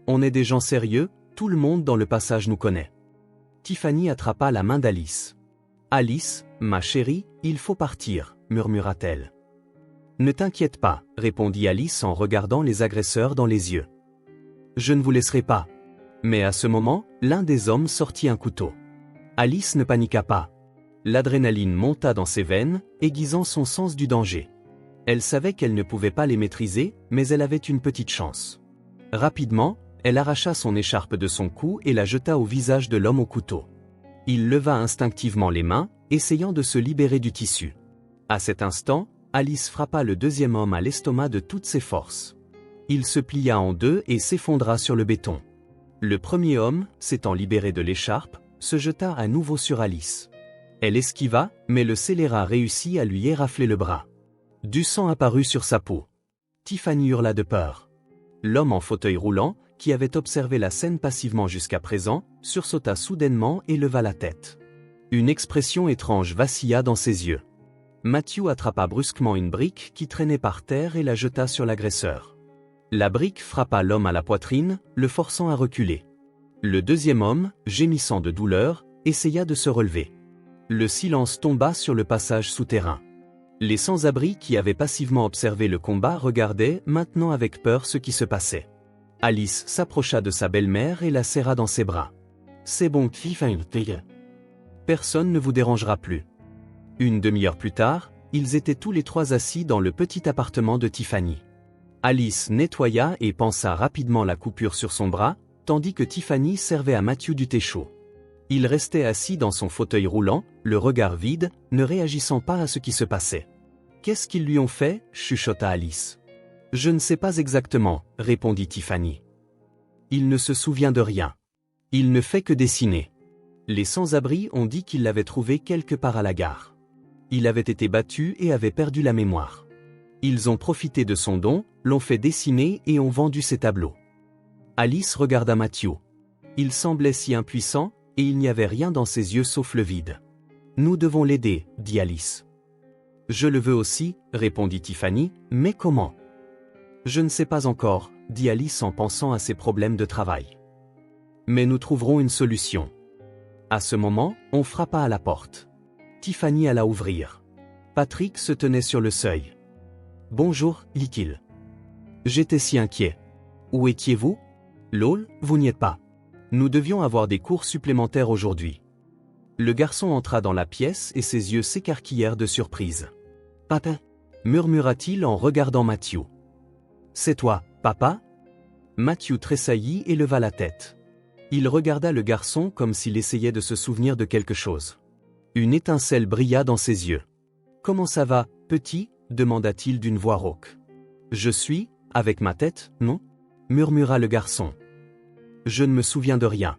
On est des gens sérieux, tout le monde dans le passage nous connaît. » Tiffany attrapa la main d'Alice. « Alice, ma chérie, il faut partir, » murmura-t-elle. « Ne t'inquiète pas, » répondit Alice en regardant les agresseurs dans les yeux. « Je ne vous laisserai pas. » Mais à ce moment, l'un des hommes sortit un couteau. Alice ne paniqua pas. L'adrénaline monta dans ses veines, aiguisant son sens du danger. Elle savait qu'elle ne pouvait pas les maîtriser, mais elle avait une petite chance. Rapidement, elle arracha son écharpe de son cou et la jeta au visage de l'homme au couteau. Il leva instinctivement les mains, essayant de se libérer du tissu. À cet instant, Alice frappa le deuxième homme à l'estomac de toutes ses forces. Il se plia en deux et s'effondra sur le béton. Le premier homme, s'étant libéré de l'écharpe, se jeta à nouveau sur Alice. Elle esquiva, mais le scélérat réussit à lui érafler le bras. Du sang apparut sur sa peau. Tiffany hurla de peur. L'homme en fauteuil roulant, qui avait observé la scène passivement jusqu'à présent, sursauta soudainement et leva la tête. Une expression étrange vacilla dans ses yeux. Matthew attrapa brusquement une brique qui traînait par terre et la jeta sur l'agresseur. La brique frappa l'homme à la poitrine, le forçant à reculer. Le deuxième homme, gémissant de douleur, essaya de se relever. Le silence tomba sur le passage souterrain. Les sans-abri qui avaient passivement observé le combat regardaient maintenant avec peur ce qui se passait. Alice s'approcha de sa belle-mère et la serra dans ses bras. « C'est bon, Tiffany. Personne ne vous dérangera plus. » Une demi-heure plus tard, ils étaient tous les trois assis dans le petit appartement de Tiffany. Alice nettoya et pansa rapidement la coupure sur son bras, tandis que Tiffany servait à Matthew du thé chaud. Il restait assis dans son fauteuil roulant, le regard vide, ne réagissant pas à ce qui se passait. « Qu'est-ce qu'ils lui ont fait ?» chuchota Alice. « Je ne sais pas exactement, » répondit Tiffany. « Il ne se souvient de rien. Il ne fait que dessiner. Les sans-abri ont dit qu'il l'avait trouvé quelque part à la gare. » Il avait été battu et avait perdu la mémoire. Ils ont profité de son don, l'ont fait dessiner et ont vendu ses tableaux. Alice regarda Matthew. Il semblait si impuissant, et il n'y avait rien dans ses yeux sauf le vide. « Nous devons l'aider, » dit Alice. « Je le veux aussi, » répondit Tiffany, « mais comment ?»« Je ne sais pas encore, » dit Alice en pensant à ses problèmes de travail. « Mais nous trouverons une solution. » À ce moment, on frappa à la porte. Tiffany alla ouvrir. Patrick se tenait sur le seuil. « Bonjour, » dit-il. « J'étais si inquiet. Où étiez-vous ? Lol, vous n'y êtes pas. Nous devions avoir des cours supplémentaires aujourd'hui. » Le garçon entra dans la pièce et ses yeux s'écarquillèrent de surprise. « Papa » murmura-t-il en regardant Matthew. « C'est toi, papa ?» Matthew tressaillit et leva la tête. Il regarda le garçon comme s'il essayait de se souvenir de quelque chose. Une étincelle brilla dans ses yeux. « Comment ça va, petit ?» demanda-t-il d'une voix rauque. « Je suis, avec ma tête, non ?» murmura le garçon. « Je ne me souviens de rien. »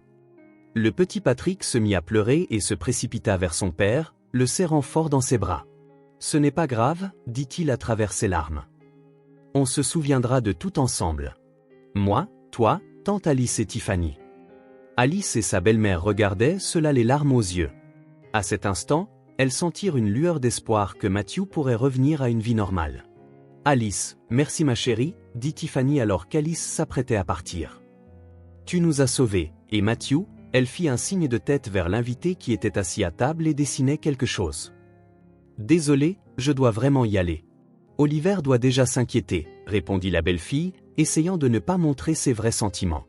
Le petit Patrick se mit à pleurer et se précipita vers son père, le serrant fort dans ses bras. « Ce n'est pas grave, » dit-il à travers ses larmes. « On se souviendra de tout ensemble. Moi, toi, tante Alice et Tiffany. » Alice et sa belle-mère regardaient cela les larmes aux yeux. À cet instant, elles sentirent une lueur d'espoir que Matthew pourrait revenir à une vie normale. « Alice, merci ma chérie, » dit Tiffany alors qu'Alice s'apprêtait à partir. « Tu nous as sauvés, » et Matthew, elle fit un signe de tête vers l'invité qui était assis à table et dessinait quelque chose. « Désolé, je dois vraiment y aller. Oliver doit déjà s'inquiéter, » répondit la belle-fille, essayant de ne pas montrer ses vrais sentiments.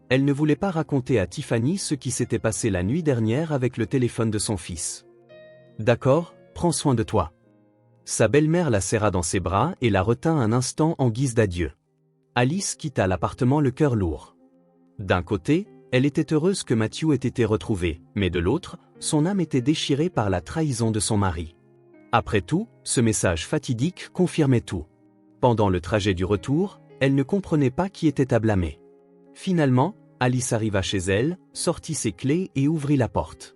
Elle ne voulait pas raconter à Tiffany ce qui s'était passé la nuit dernière avec le téléphone de son fils. « D'accord, prends soin de toi. » Sa belle-mère la serra dans ses bras et la retint un instant en guise d'adieu. Alice quitta l'appartement le cœur lourd. D'un côté, elle était heureuse que Matthew ait été retrouvé, mais de l'autre, son âme était déchirée par la trahison de son mari. Après tout, ce message fatidique confirmait tout. Pendant le trajet du retour, elle ne comprenait pas qui était à blâmer. Finalement, Alice arriva chez elle, sortit ses clés et ouvrit la porte.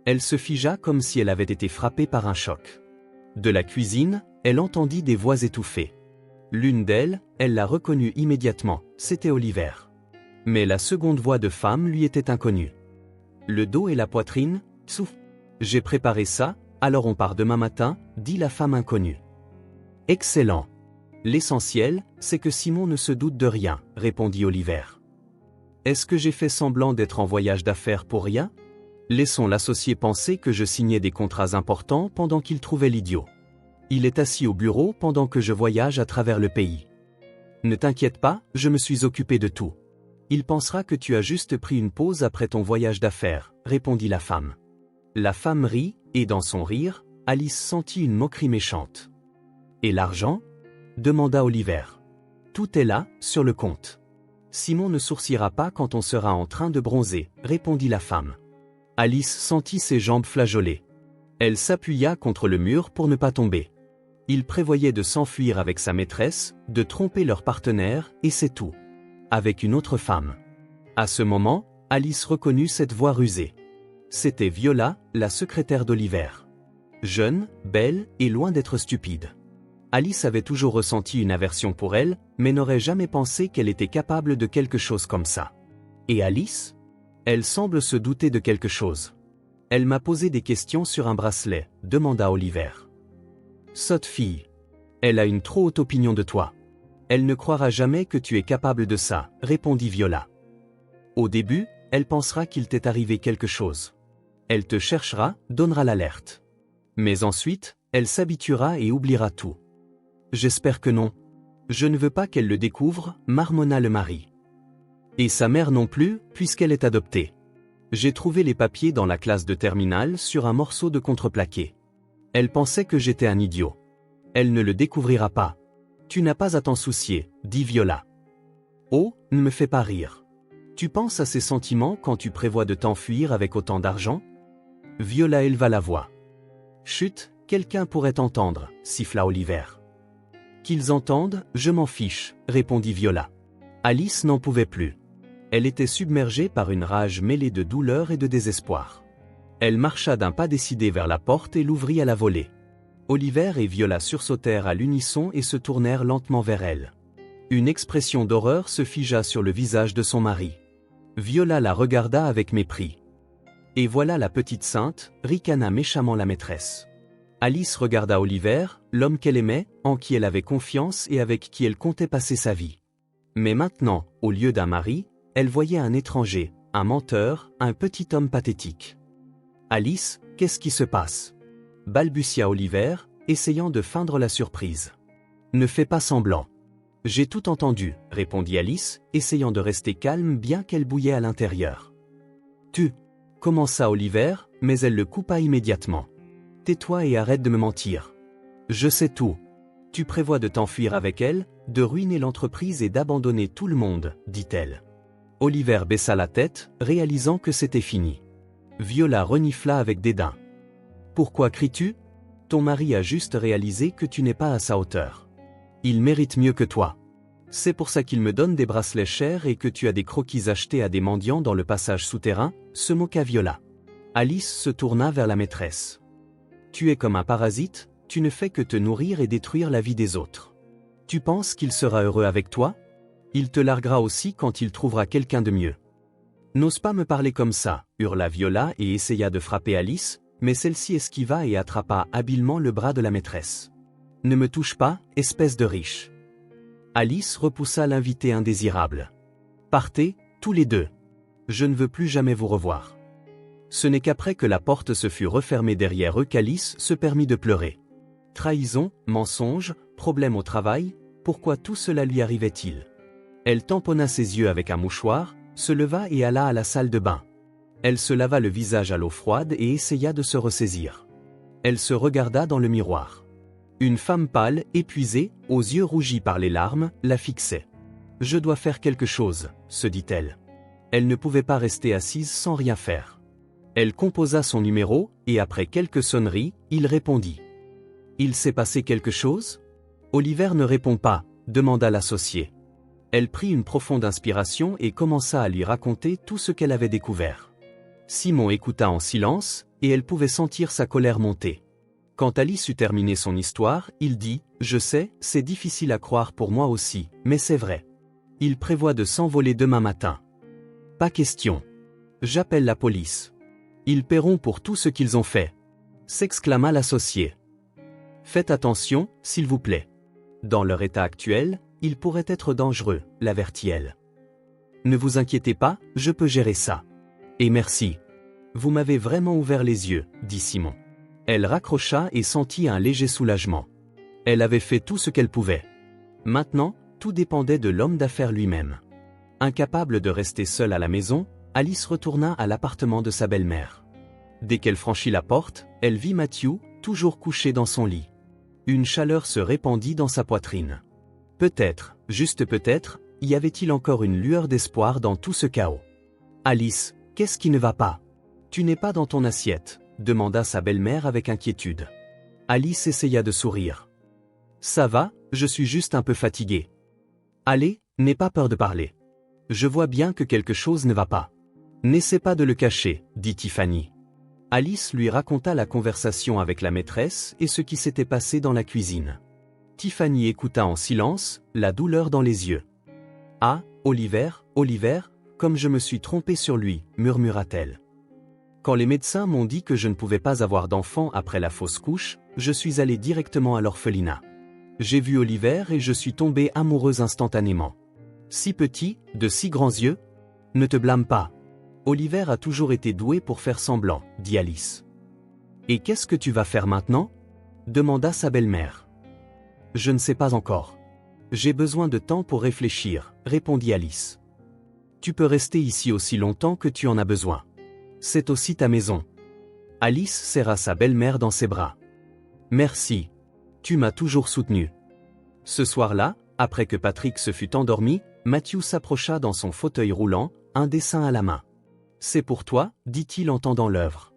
Elle se figea comme si elle avait été frappée par un choc. De la cuisine, elle entendit des voix étouffées. L'une d'elles, elle la reconnut immédiatement, c'était Oliver. Mais la seconde voix de femme lui était inconnue. Le dos et la poitrine, souffle. J'ai préparé ça, alors on part demain matin, dit la femme inconnue. Excellent. L'essentiel, c'est que Simon ne se doute de rien, répondit Oliver. Est-ce que j'ai fait semblant d'être en voyage d'affaires pour rien ? Laissons l'associé penser que je signais des contrats importants pendant qu'il trouvait l'idiot. Il est assis au bureau pendant que je voyage à travers le pays. Ne t'inquiète pas, je me suis occupé de tout. Il pensera que tu as juste pris une pause après ton voyage d'affaires, répondit la femme. La femme rit, et dans son rire, Alice sentit une moquerie méchante. Et l'argent ? demanda Oliver. Tout est là, sur le compte. Simon ne sourcillera pas quand on sera en train de bronzer, répondit la femme. Alice sentit ses jambes flageoler. Elle s'appuya contre le mur pour ne pas tomber. Il prévoyait de s'enfuir avec sa maîtresse, de tromper leur partenaire, et c'est tout. Avec une autre femme. À ce moment, Alice reconnut cette voix rusée. C'était Viola, la secrétaire d'Oliver. Jeune, belle, et loin d'être stupide. Alice avait toujours ressenti une aversion pour elle, mais n'aurait jamais pensé qu'elle était capable de quelque chose comme ça. Et Alice ? Elle semble se douter de quelque chose. Elle m'a posé des questions sur un bracelet, demanda Oliver. Sotte fille. Elle a une trop haute opinion de toi. Elle ne croira jamais que tu es capable de ça, répondit Viola. Au début, elle pensera qu'il t'est arrivé quelque chose. Elle te cherchera, donnera l'alerte. Mais ensuite, elle s'habituera et oubliera tout. J'espère que non. Je ne veux pas qu'elle le découvre, marmonna le mari. Et sa mère non plus, puisqu'elle est adoptée. J'ai trouvé les papiers dans la classe de terminale sur un morceau de contreplaqué. Elle pensait que j'étais un idiot. Elle ne le découvrira pas. Tu n'as pas à t'en soucier, dit Viola. Oh, ne me fais pas rire. Tu penses à ces sentiments quand tu prévois de t'enfuir avec autant d'argent ? Viola éleva la voix. Chut, quelqu'un pourrait entendre, siffla Oliver. Qu'ils entendent, je m'en fiche, répondit Viola. Alice n'en pouvait plus. Elle était submergée par une rage mêlée de douleur et de désespoir. Elle marcha d'un pas décidé vers la porte et l'ouvrit à la volée. Oliver et Viola sursautèrent à l'unisson et se tournèrent lentement vers elle. Une expression d'horreur se figea sur le visage de son mari. Viola la regarda avec mépris. « Et voilà la petite sainte » ricana méchamment la maîtresse. Alice regarda Oliver, l'homme qu'elle aimait, en qui elle avait confiance et avec qui elle comptait passer sa vie. Mais maintenant, au lieu d'un mari, elle voyait un étranger, un menteur, un petit homme pathétique. « Alice, qu'est-ce qui se passe ?» balbutia Oliver, essayant de feindre la surprise. « Ne fais pas semblant. »« J'ai tout entendu, » répondit Alice, essayant de rester calme bien qu'elle bouillait à l'intérieur. « Tu » commença Oliver, mais elle le coupa immédiatement. « Tais-toi et arrête de me mentir. Je sais tout. Tu prévois de t'enfuir avec elle, de ruiner l'entreprise et d'abandonner tout le monde, dit-elle. » Oliver baissa la tête, réalisant que c'était fini. Viola renifla avec dédain. « Pourquoi cries-tu ? Ton mari a juste réalisé que tu n'es pas à sa hauteur. Il mérite mieux que toi. C'est pour ça qu'il me donne des bracelets chers et que tu as des croquis achetés à des mendiants dans le passage souterrain, » se moqua Viola. Alice se tourna vers la maîtresse. « Tu es comme un parasite, tu ne fais que te nourrir et détruire la vie des autres. Tu penses qu'il sera heureux avec toi ? Il te larguera aussi quand il trouvera quelqu'un de mieux. » « N'ose pas me parler comme ça, » hurla Viola et essaya de frapper Alice, mais celle-ci esquiva et attrapa habilement le bras de la maîtresse. « Ne me touche pas, espèce de riche. » Alice repoussa l'invité indésirable. « Partez, tous les deux. Je ne veux plus jamais vous revoir. » Ce n'est qu'après que la porte se fut refermée derrière eux qu'Alice se permit de pleurer. Trahison, mensonge, problème au travail, pourquoi tout cela lui arrivait-il ? Elle tamponna ses yeux avec un mouchoir, se leva et alla à la salle de bain. Elle se lava le visage à l'eau froide et essaya de se ressaisir. Elle se regarda dans le miroir. Une femme pâle, épuisée, aux yeux rougis par les larmes, la fixait. « Je dois faire quelque chose, » se dit-elle. Elle ne pouvait pas rester assise sans rien faire. Elle composa son numéro, et après quelques sonneries, il répondit. « Il s'est passé quelque chose ? » Oliver ne répond pas, demanda l'associé. Elle prit une profonde inspiration et commença à lui raconter tout ce qu'elle avait découvert. Simon écouta en silence, et elle pouvait sentir sa colère monter. Quand Alice eut terminé son histoire, il dit « Je sais, c'est difficile à croire pour moi aussi, mais c'est vrai. Il prévoit de s'envoler demain matin. » « Pas question. J'appelle la police. Ils paieront pour tout ce qu'ils ont fait. » s'exclama l'associé. « Faites attention, s'il vous plaît. Dans leur état actuel, il pourrait être dangereux, l'avertit-elle. « Ne vous inquiétez pas, je peux gérer ça. Et merci. Vous m'avez vraiment ouvert les yeux, » dit Simon. Elle raccrocha et sentit un léger soulagement. Elle avait fait tout ce qu'elle pouvait. Maintenant, tout dépendait de l'homme d'affaires lui-même. Incapable de rester seule à la maison, Alice retourna à l'appartement de sa belle-mère. Dès qu'elle franchit la porte, elle vit Matthew, toujours couché dans son lit. Une chaleur se répandit dans sa poitrine. Peut-être, juste peut-être, y avait-il encore une lueur d'espoir dans tout ce chaos. « Alice, qu'est-ce qui ne va pas ? Tu n'es pas dans ton assiette ?» demanda sa belle-mère avec inquiétude. Alice essaya de sourire. « Ça va, je suis juste un peu fatiguée. »« Allez, n'aie pas peur de parler. Je vois bien que quelque chose ne va pas. »« N'essaie pas de le cacher, » dit Tiffany. Alice lui raconta la conversation avec la maîtresse et ce qui s'était passé dans la cuisine. Tiffany écouta en silence, la douleur dans les yeux. « Ah, Oliver, Oliver, comme je me suis trompée sur lui, » murmura-t-elle. « Quand les médecins m'ont dit que je ne pouvais pas avoir d'enfant après la fausse couche, je suis allée directement à l'orphelinat. J'ai vu Oliver et je suis tombée amoureuse instantanément. Si petit, de si grands yeux. Ne te blâme pas. Oliver a toujours été doué pour faire semblant, » dit Alice. « Et qu'est-ce que tu vas faire maintenant ? » demanda sa belle-mère. « Je ne sais pas encore. J'ai besoin de temps pour réfléchir, » répondit Alice. « Tu peux rester ici aussi longtemps que tu en as besoin. C'est aussi ta maison. » Alice serra sa belle-mère dans ses bras. « Merci. Tu m'as toujours soutenu. » Ce soir-là, après que Patrick se fut endormi, Matthew s'approcha dans son fauteuil roulant, un dessin à la main. « C'est pour toi, » dit-il en tendant l'œuvre.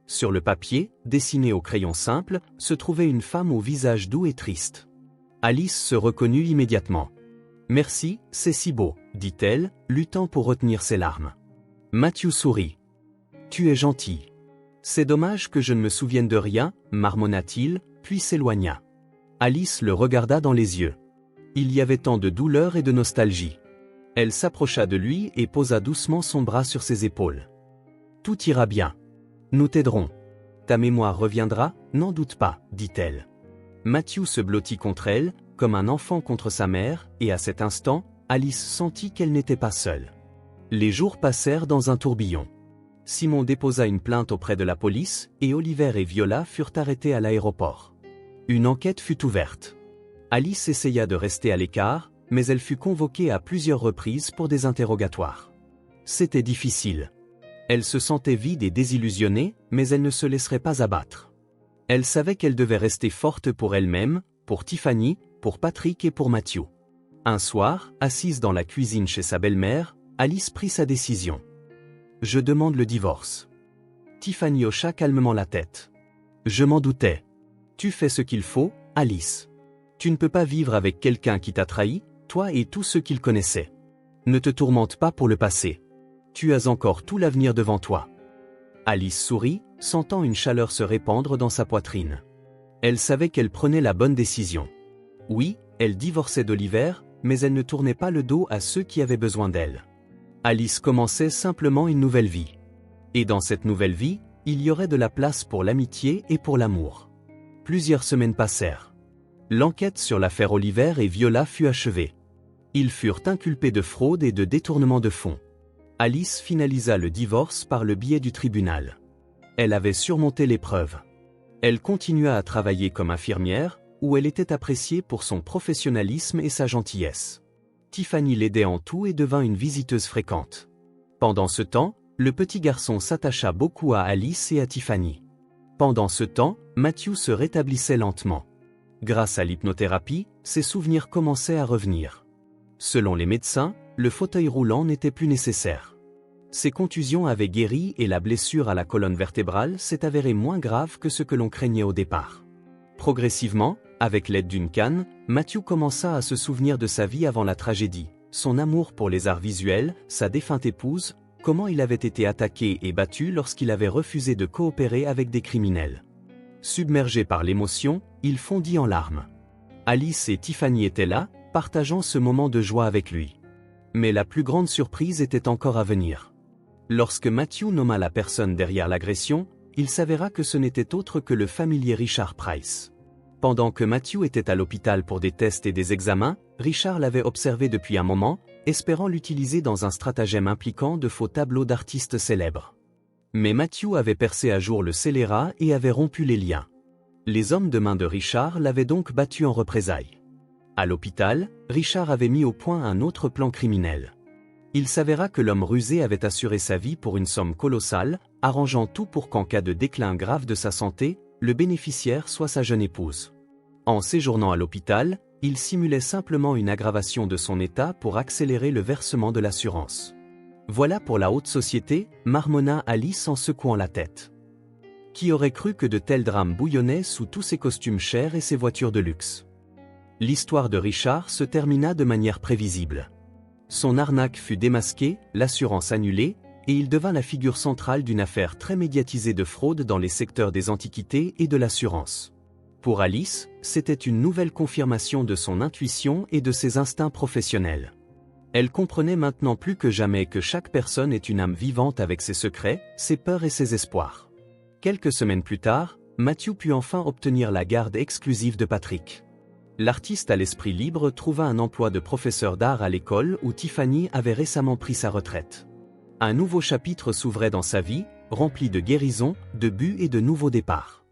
Sur le papier, dessiné au crayon simple, se trouvait une femme au visage doux et triste. Alice se reconnut immédiatement. « Merci, c'est si beau, » dit-elle, luttant pour retenir ses larmes. Matthew sourit. « Tu es gentil. C'est dommage que je ne me souvienne de rien, » marmonna-t-il, puis s'éloigna. Alice le regarda dans les yeux. Il y avait tant de douleur et de nostalgie. Elle s'approcha de lui et posa doucement son bras sur ses épaules. « Tout ira bien. Nous t'aiderons. Ta mémoire reviendra, n'en doute pas, dit-elle. Matthew se blottit contre elle, comme un enfant contre sa mère, et à cet instant, Alice sentit qu'elle n'était pas seule. Les jours passèrent dans un tourbillon. Simon déposa une plainte auprès de la police, et Oliver et Viola furent arrêtés à l'aéroport. Une enquête fut ouverte. Alice essaya de rester à l'écart, mais elle fut convoquée à plusieurs reprises pour des interrogatoires. C'était difficile. Elle se sentait vide et désillusionnée, mais elle ne se laisserait pas abattre. Elle savait qu'elle devait rester forte pour elle-même, pour Tiffany, pour Patrick et pour Matthew. Un soir, assise dans la cuisine chez sa belle-mère, Alice prit sa décision. « Je demande le divorce. » Tiffany hocha calmement la tête. « Je m'en doutais. Tu fais ce qu'il faut, Alice. Tu ne peux pas vivre avec quelqu'un qui t'a trahi, toi et tous ceux qu'il connaissait. Ne te tourmente pas pour le passé. Tu as encore tout l'avenir devant toi. » Alice sourit, sentant une chaleur se répandre dans sa poitrine. Elle savait qu'elle prenait la bonne décision. Oui, elle divorçait d'Oliver, mais elle ne tournait pas le dos à ceux qui avaient besoin d'elle. Alice commençait simplement une nouvelle vie. Et dans cette nouvelle vie, il y aurait de la place pour l'amitié et pour l'amour. Plusieurs semaines passèrent. L'enquête sur l'affaire Oliver et Viola fut achevée. Ils furent inculpés de fraude et de détournement de fonds. Alice finalisa le divorce par le biais du tribunal. Elle avait surmonté l'épreuve. Elle continua à travailler comme infirmière, où elle était appréciée pour son professionnalisme et sa gentillesse. Tiffany l'aidait en tout et devint une visiteuse fréquente. Pendant ce temps, le petit garçon s'attacha beaucoup à Alice et à Tiffany. Pendant ce temps, Matthew se rétablissait lentement. Grâce à l'hypnothérapie, ses souvenirs commençaient à revenir. Selon les médecins, le fauteuil roulant n'était plus nécessaire. Ses contusions avaient guéri et la blessure à la colonne vertébrale s'est avérée moins grave que ce que l'on craignait au départ. Progressivement, avec l'aide d'une canne, Matthew commença à se souvenir de sa vie avant la tragédie, son amour pour les arts visuels, sa défunte épouse, comment il avait été attaqué et battu lorsqu'il avait refusé de coopérer avec des criminels. Submergé par l'émotion, il fondit en larmes. Alice et Tiffany étaient là, partageant ce moment de joie avec lui. Mais la plus grande surprise était encore à venir. Lorsque Matthew nomma la personne derrière l'agression, il s'avéra que ce n'était autre que le familier Richard Price. Pendant que Matthew était à l'hôpital pour des tests et des examens, Richard l'avait observé depuis un moment, espérant l'utiliser dans un stratagème impliquant de faux tableaux d'artistes célèbres. Mais Matthew avait percé à jour le scélérat et avait rompu les liens. Les hommes de main de Richard l'avaient donc battu en représailles. À l'hôpital, Richard avait mis au point un autre plan criminel. Il s'avéra que l'homme rusé avait assuré sa vie pour une somme colossale, arrangeant tout pour qu'en cas de déclin grave de sa santé, le bénéficiaire soit sa jeune épouse. En séjournant à l'hôpital, il simulait simplement une aggravation de son état pour accélérer le versement de l'assurance. Voilà pour la haute société, marmonna Alice en secouant la tête. Qui aurait cru que de tels drames bouillonnaient sous tous ces costumes chers et ces voitures de luxe? L'histoire de Richard se termina de manière prévisible. Son arnaque fut démasquée, l'assurance annulée, et il devint la figure centrale d'une affaire très médiatisée de fraude dans les secteurs des antiquités et de l'assurance. Pour Alice, c'était une nouvelle confirmation de son intuition et de ses instincts professionnels. Elle comprenait maintenant plus que jamais que chaque personne est une âme vivante avec ses secrets, ses peurs et ses espoirs. Quelques semaines plus tard, Matthew put enfin obtenir la garde exclusive de Patrick. L'artiste à l'esprit libre trouva un emploi de professeur d'art à l'école où Tiffany avait récemment pris sa retraite. Un nouveau chapitre s'ouvrait dans sa vie, rempli de guérison, de buts et de nouveaux départs.